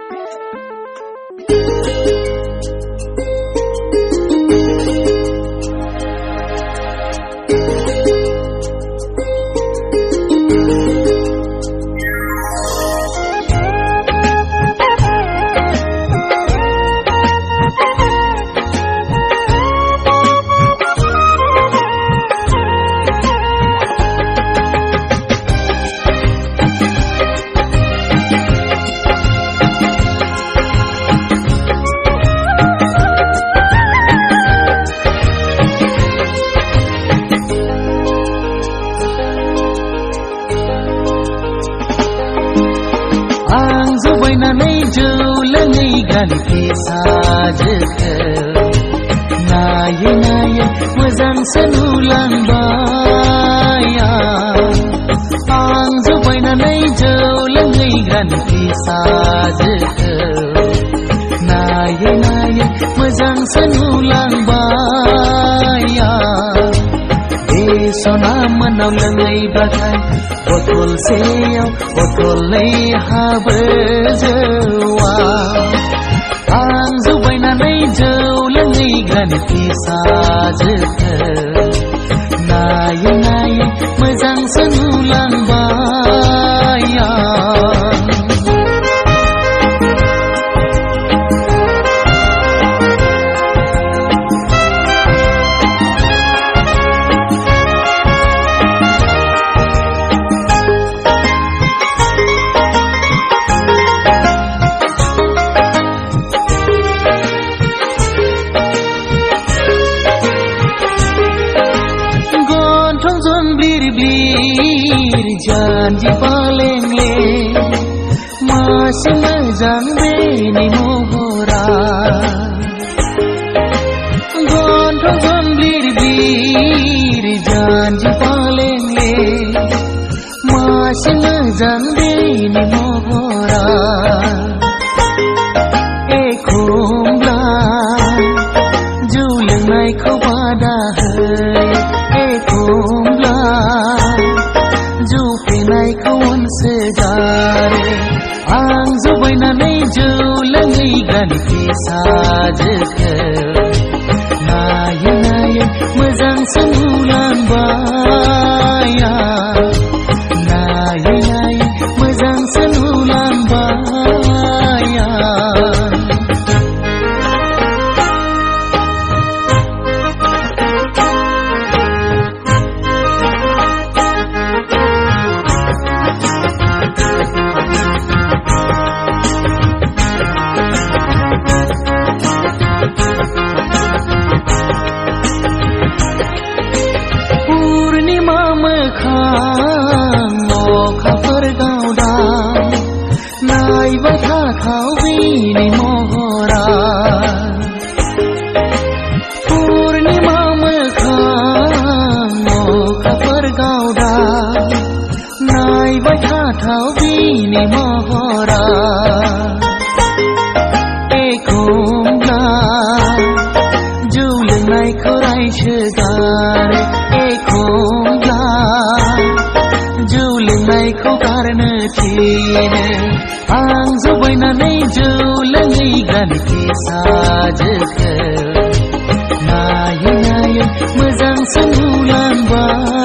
आं जबायनानै जौ लोङै गानखि साजोखौ नायै नायै मोजांसो नुलांबाय आं जबायनानै जौ लोङै गानखि साजोखौ नायै नायै मोजांसो नुलांबाय बे सना मोनाव लोङैब्लाथाय बथलसेयाव बथलनै हाबो जौआ आं जबायनानै जौ लोङै गानखि साजोखौ नायै नायै मोजांसो नुलांबाय janji palengले masih मोजां बेनि महरा गन्थं ब्लिर ब्लिर janji palengले masih मोजां बेनि महरा एखमब्ला जौ लोंनायखौ बादा होयो एखमब्ला जौ फेनायखौ अनसोगारो आं जबायनानै जौ लोङै गानखि साजोखौ नायै नायै मोजांसो नुलांबाय नायै नायै मोजांसो नुलांबाय अखाफोर गावदां नायबाय थाथाव बेनि महरा पुर्णिमा मोखां अखाफोर गावदां नायबाय थाथाव बेनि महरा एखमब्ला जौ लोंनायखौ रायसोगारो एखमब्ला जौ लोंनायखौ गारनो थिनो आं जबायनानै जौ लोङै गानखि साजोखौ नायै नायै मोजांसो नुलांबाय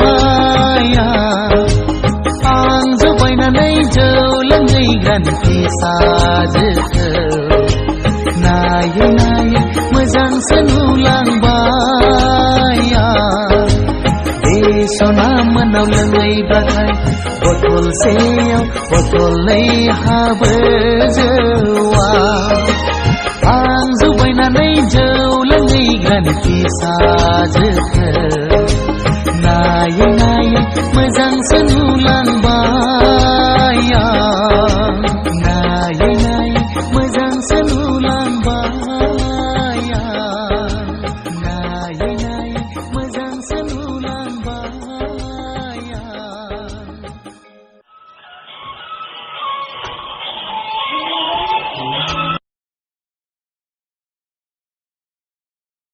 आं जबायनानै जौ लोङै गानखि साजोखौ नायै नायै मोजांसो नुलांबाय सना मोनाव लोङैब्लाथाय बथलसेयाव बथलनै हाबो जौआ आं जबायनानै जौ लोङै गानखि साजोखौ नायै